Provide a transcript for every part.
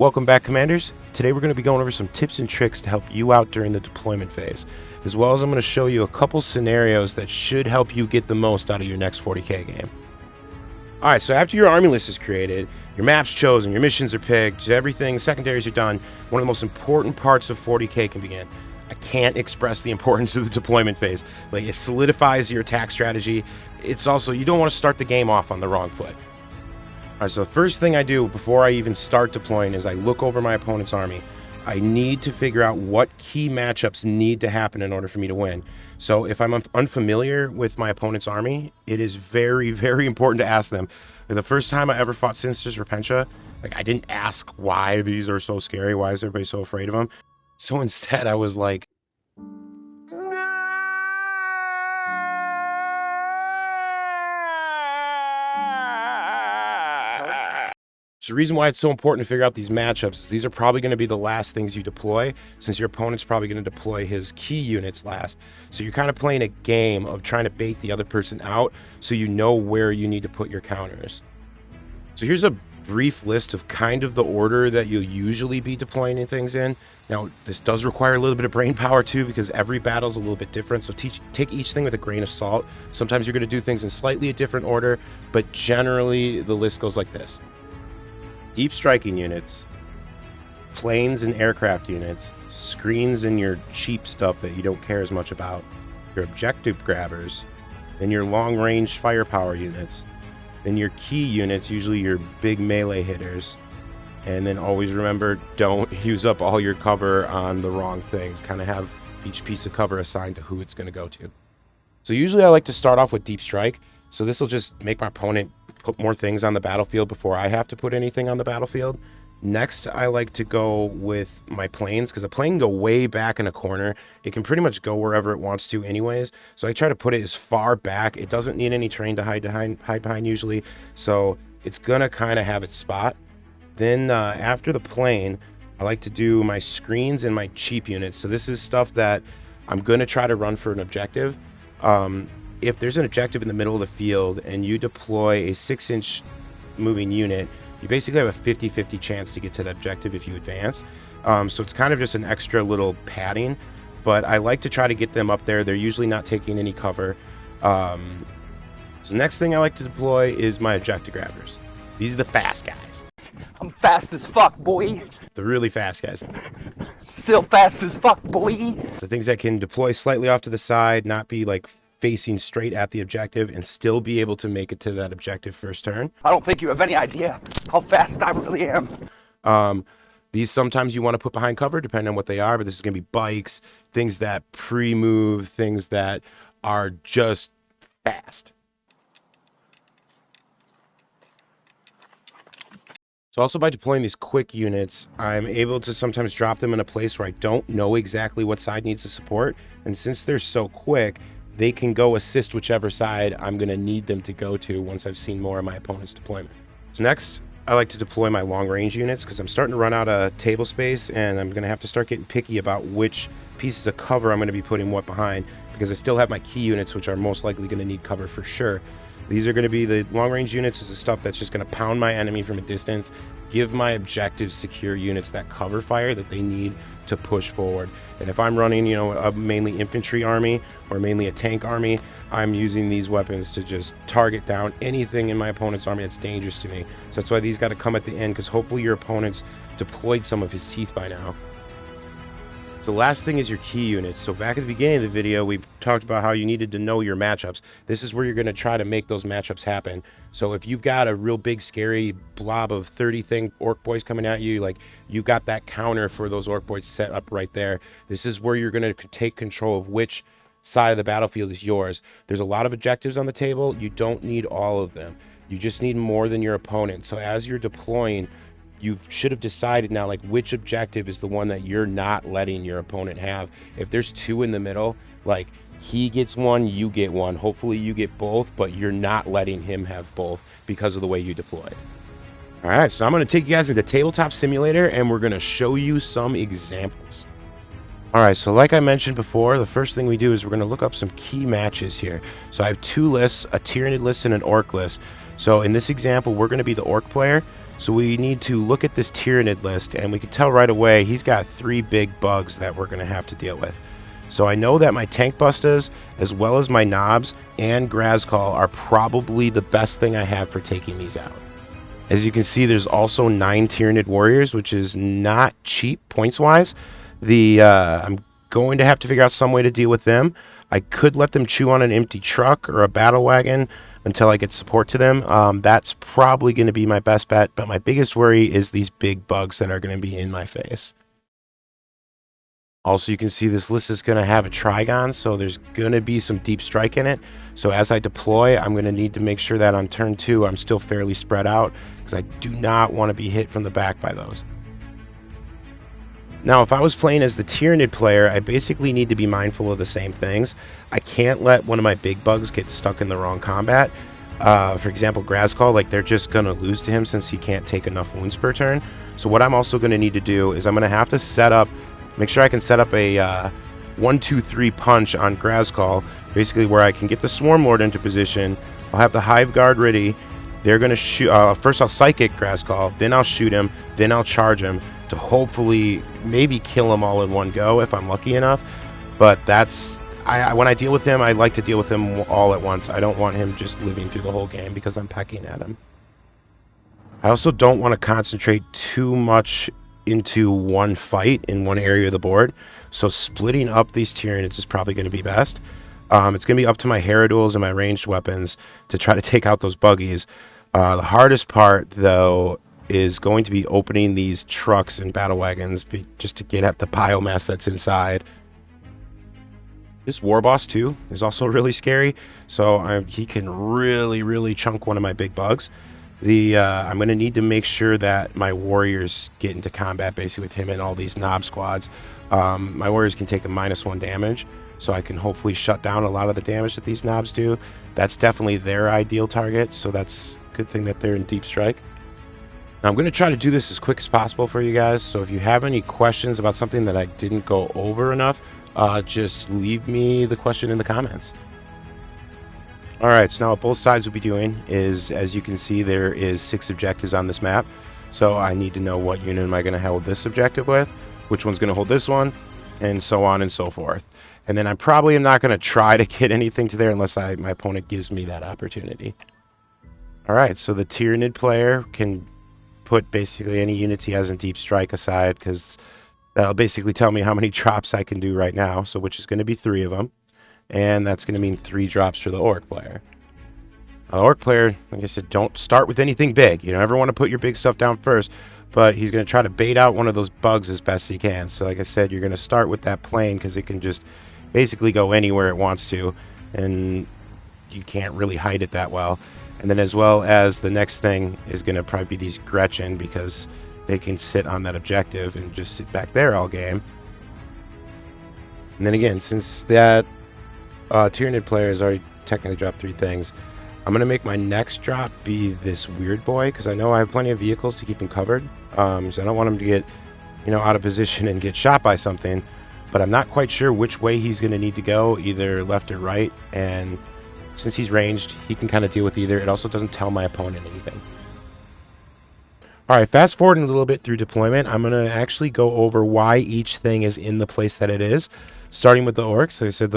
Welcome back, Commanders. Today we're going to be going over some tips and tricks to help you out during the deployment phase, as well as I'm going to show you a couple scenarios that should help you get the most out of your next 40k game. Alright, so after your army list is created, your map's chosen, your missions are picked, everything, secondaries are done, one of the most important parts of 40k can begin. I can't express the importance of the deployment phase. Like, it solidifies your attack strategy. It's also, you don't want to start the game off on the wrong foot. Alright, so the first thing I do before I even start deploying is I look over my opponent's army. I need to figure out what key matchups need to happen in order for me to win. So if I'm unfamiliar with my opponent's army, it is very, very important to ask them. The first time I ever fought Sinister's Repentia, like, I didn't ask why these are so scary, why is everybody so afraid of them? So instead I was like, so the reason why it's so important to figure out these matchups is these are probably going to be the last things you deploy, since your opponent's probably going to deploy his key units last. So you're kind of playing a game of trying to bait the other person out so you know where you need to put your counters. So here's a brief list of kind of the order that you'll usually be deploying things in. Now, this does require a little bit of brain power too, because every battle's a little bit different, so take each thing with a grain of salt. Sometimes you're going to do things in slightly a different order, but generally the list goes like this. Deep striking units, planes and aircraft units, screens and your cheap stuff that you don't care as much about, your objective grabbers, then your long-range firepower units, then your key units, usually your big melee hitters, and then always remember, don't use up all your cover on the wrong things. Kind of have each piece of cover assigned to who it's going to go to. So usually I like to start off with deep strike, so this will just make my opponent put more things on the battlefield before I have to put anything on the battlefield. Next, I like to go with my planes, because a plane can go way back in a corner. It can pretty much go wherever it wants to anyways, so I try to put it as far back. It doesn't need any terrain to hide behind usually, so it's gonna kind of have its spot. Then after the plane, I like to do my screens and my cheap units. So this is stuff that I'm gonna try to run for an objective. If there's an objective in the middle of the field and you deploy a 6-inch moving unit, you basically have a 50-50 chance to get to the objective if you advance. So it's kind of just an extra little padding, but I like to try to get them up there. They're usually not taking any cover. So next thing I like to deploy is my objective grabbers. These are the fast guys. I'm fast as fuck, boy. The really fast guys. Still fast as fuck, boy. The things that can deploy slightly off to the side, not be like facing straight at the objective, and still be able to make it to that objective first turn. I don't think you have any idea how fast I really am. These sometimes you want to put behind cover depending on what they are, but this is going to be bikes, things that pre-move, things that are just fast. So also by deploying these quick units, I'm able to sometimes drop them in a place where I don't know exactly what side needs the support, and since they're so quick, they can go assist whichever side I'm going to need them to go to once I've seen more of my opponent's deployment. So next, I like to deploy my long-range units, because I'm starting to run out of table space, and I'm going to have to start getting picky about which pieces of cover I'm going to be putting what behind, because I still have my key units, which are most likely going to need cover for sure. These are going to be the long-range units. Is the stuff that's just going to pound my enemy from a distance, give my objectives secure units that cover fire that they need to push forward. And if I'm running, you know, a mainly infantry army or mainly a tank army, I'm using these weapons to just target down anything in my opponent's army that's dangerous to me. So that's why these got to come at the end, because hopefully your opponent's deployed some of his teeth by now. So last thing is your key units. So back at the beginning of the video, we talked about how you needed to know your matchups. This is where you're going to try to make those matchups happen. So if you've got a real big scary blob of 30 orc boys coming at you, like, you've got that counter for those orc boys set up right there. This is where you're going to take control of which side of the battlefield is yours. There's a lot of objectives on the table. You don't need all of them. You just need more than your opponent. So as you're deploying, you should have decided now, like, which objective is the one that you're not letting your opponent have. If there's two in the middle, like, he gets one, you get one. Hopefully you get both, but you're not letting him have both because of the way you deploy. All right, so I'm going to take you guys into Tabletop Simulator, and we're going to show you some examples. All right, so like I mentioned before, the first thing we do is we're going to look up some key matches here. So I have two lists, a Tyranid list and an Orc list. So in this example, we're going to be the Orc player. So we need to look at this Tyranid list, and we can tell right away he's got 3 big bugs that we're going to have to deal with. So I know that my Tank Bustas, as well as my Knobs and Grazcall, are probably the best thing I have for taking these out. As you can see, there's also 9 Tyranid Warriors, which is not cheap points-wise. I'm going to have to figure out some way to deal with them. I could let them chew on an empty truck or a battle wagon until I get support to them. That's probably going to be my best bet, but my biggest worry is these big bugs that are going to be in my face. Also, you can see this list is going to have a Trigon, so there's going to be some deep strike in it. So as I deploy, I'm going to need to make sure that on turn 2 I'm still fairly spread out, because I do not want to be hit from the back by those. Now, if I was playing as the Tyranid player, I basically need to be mindful of the same things. I can't let one of my big bugs get stuck in the wrong combat. For example, Grazcall, like, they're just going to lose to him since he can't take enough wounds per turn. So what I'm also going to need to do is I'm going to have to set up, make sure I can set up a 1-2-3 punch on Grazcall, basically where I can get the Swarm Lord into position. I'll have the Hive Guard ready. They're going to shoot, first I'll Psychic Grazcall, then I'll shoot him, then I'll charge him to hopefully maybe kill him all in one go if I'm lucky enough. But that's, when I deal with him, I like to deal with him all at once. I don't want him just living through the whole game because I'm pecking at him. I also don't want to concentrate too much into one fight in one area of the board, so splitting up these Tyranids is probably going to be best. It's going to be up to my Heradules and my ranged weapons to try to take out those buggies. The hardest part, though, is going to be opening these trucks and battle wagons just to get at the biomass that's inside. This War Boss, too, is also really scary, so he can really chunk one of my big bugs. I'm going to need to make sure that my warriors get into combat basically with him and all these Knob squads. My warriors can take a -1 damage, so I can hopefully shut down a lot of the damage that these Knobs do. That's definitely their ideal target, so that's a good thing that they're in deep strike. Now, I'm going to try to do this as quick as possible for you guys, so if you have any questions about something that I didn't go over enough, just leave me the question in the comments. Alright, so now what both sides will be doing is, as you can see, there is 6 objectives on this map. So I need to know what unit am I going to hold this objective with, which one's going to hold this one, and so on and so forth. And then I probably am not going to try to get anything to there unless my opponent gives me that opportunity. Alright, so the Tyranid player can put basically any units he has in deep strike aside, because that'll basically tell me how many drops I can do right now, so which is going to be 3 of them. And that's going to mean 3 drops for the Orc player. The Orc player, like I said, don't start with anything big. You don't ever want to put your big stuff down first, but he's going to try to bait out one of those bugs as best he can. So like I said, you're going to start with that plane because it can just basically go anywhere it wants to, and you can't really hide it that well. And then as well as the next thing is going to probably be these Gretchen, because they can sit on that objective and just sit back there all game. And then again, since that Tyranid player has already technically dropped 3 things, I'm going to make my next drop be this Weird Boy, because I know I have plenty of vehicles to keep him covered. So I don't want him to get, out of position and get shot by something. But I'm not quite sure which way he's going to need to go, either left or right. And since he's ranged, he can kind of deal with either. It also doesn't tell my opponent anything. Alright, fast forwarding a little bit through deployment, I'm going to actually go over why each thing is in the place that it is. Starting with the Orcs, so I said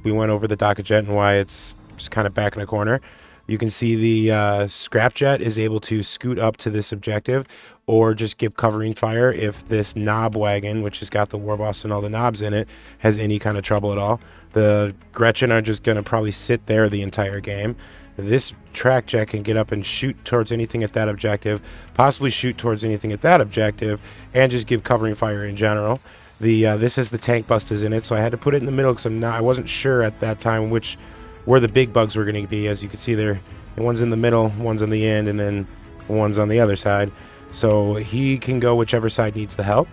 we went over the Docket Jet and why it's just kind of back in a corner. You can see the Scrap Jet is able to scoot up to this objective or just give covering fire if this Knob Wagon, which has got the War Boss and all the knobs in it, has any kind of trouble at all. The Gretchen are just going to probably sit there the entire game. This Track Jet can get up and shoot towards anything at that objective, possibly shoot towards anything at that objective, and just give covering fire in general. This has the Tank Busters in it, so I had to put it in the middle because I wasn't sure at that time where the big bugs were going to be. As you can see there, one's in the middle, one's on the end, and then one's on the other side. So he can go whichever side needs the help.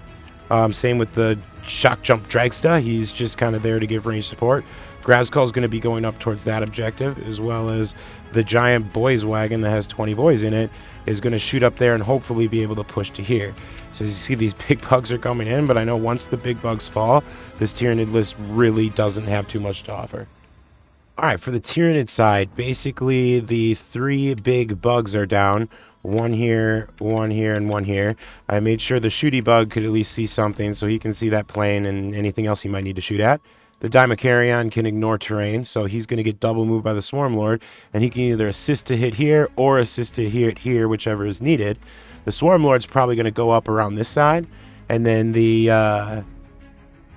Same with the Shock Jump Dragsta. He's just kind of there to give range support. Grazcall is going to be going up towards that objective, as well as the giant boys wagon that has 20 boys in it is going to shoot up there and hopefully be able to push to here. So as you see, these big bugs are coming in, but I know once the big bugs fall, this Tyranid list really doesn't have too much to offer. All right, for the Tyranid side, basically the three big bugs are down. One here, and one here. I made sure the shooty bug could at least see something, so he can see that plane and anything else he might need to shoot at. The Dimacarion can ignore terrain, so he's going to get double moved by the Swarm Lord, and he can either assist to hit here or assist to hit here, whichever is needed. The Swarm Lord's probably going to go up around this side, and then the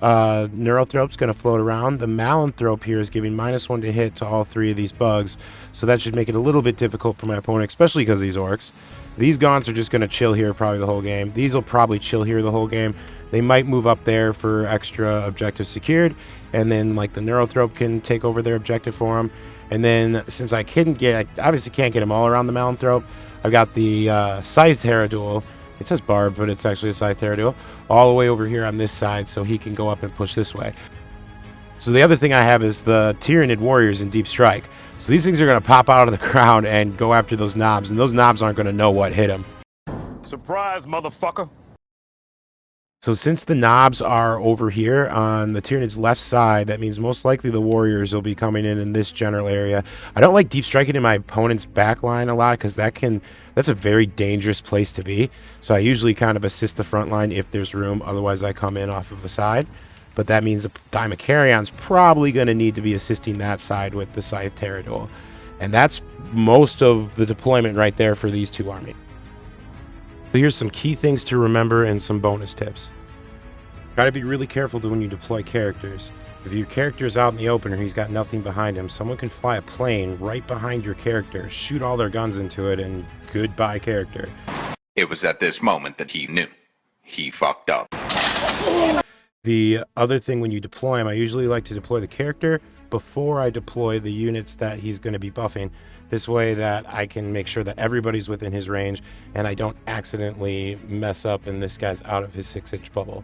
Neurothrope's going to float around. The Malanthrope here is giving -1 to hit to all three of these bugs, so that should make it a little bit difficult for my opponent, especially because of these orcs. These Gaunts are just going to chill here probably the whole game. These will probably chill here the whole game. They might move up there for extra objectives secured, and then like the Neurothrope can take over their objective for them. And then since I obviously can't get them all around the Malanthrope, I've got the Scythe Heraduel. It says Barb, but it's actually a Scythe Heraduel, all the way over here on this side, so he can go up and push this way. So the other thing I have is the Tyranid Warriors in Deep Strike. So these things are going to pop out of the ground and go after those knobs, and those knobs aren't going to know what hit them. Surprise, motherfucker! So since the knobs are over here on the Tyranid's left side, that means most likely the Warriors will be coming in this general area. I don't like deep striking in my opponent's back line a lot because that's a very dangerous place to be. So I usually kind of assist the front line if there's room. Otherwise, I come in off of the side. But that means the Dimacarion's probably going to need to be assisting that side with the Scythe Heraduel. And that's most of the deployment right there for these two armies. So here's some key things to remember and some bonus tips. Try to be really careful when you deploy characters. If your character is out in the open or he's got nothing behind him, someone can fly a plane right behind your character, shoot all their guns into it, and goodbye character. It was at this moment that he knew. He fucked up. The other thing when you deploy him, I usually like to deploy the character before I deploy the units that he's going to be buffing. This way that I can make sure that everybody's within his range and I don't accidentally mess up and this guy's out of his 6-inch bubble.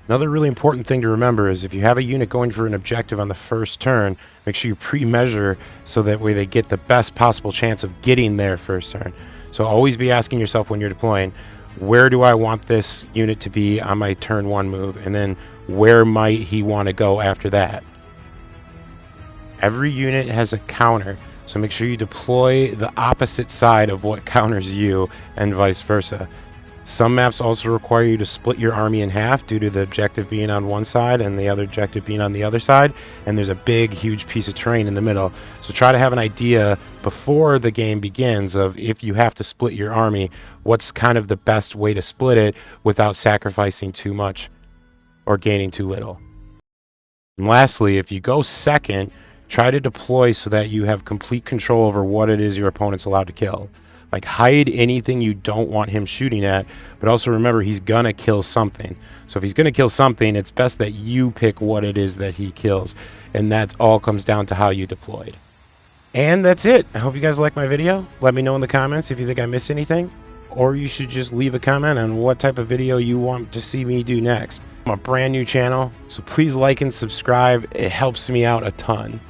Another really important thing to remember is if you have a unit going for an objective on the first turn, make sure you pre-measure so that way they get the best possible chance of getting there first turn. So always be asking yourself when you're deploying, where do I want this unit to be on my turn 1 move, and then where might he want to go after that. Every unit has a counter, so make sure you deploy the opposite side of what counters you and vice versa. Some maps also require you to split your army in half due to the objective being on one side and the other objective being on the other side, and there's a big huge piece of terrain in the middle. So try to have an idea before the game begins of if you have to split your army, what's kind of the best way to split it without sacrificing too much or gaining too little. And lastly, if you go second, try to deploy so that you have complete control over what it is your opponent's allowed to kill. Like, hide anything you don't want him shooting at, but also remember he's gonna kill something. So if he's gonna kill something, it's best that you pick what it is that he kills, and that all comes down to how you deployed. And that's it. I hope you guys like my video. Let me know in the comments if you think I missed anything, or you should just leave a comment on what type of video you want to see me do next. I'm a brand new channel, so please like and subscribe. It helps me out a ton.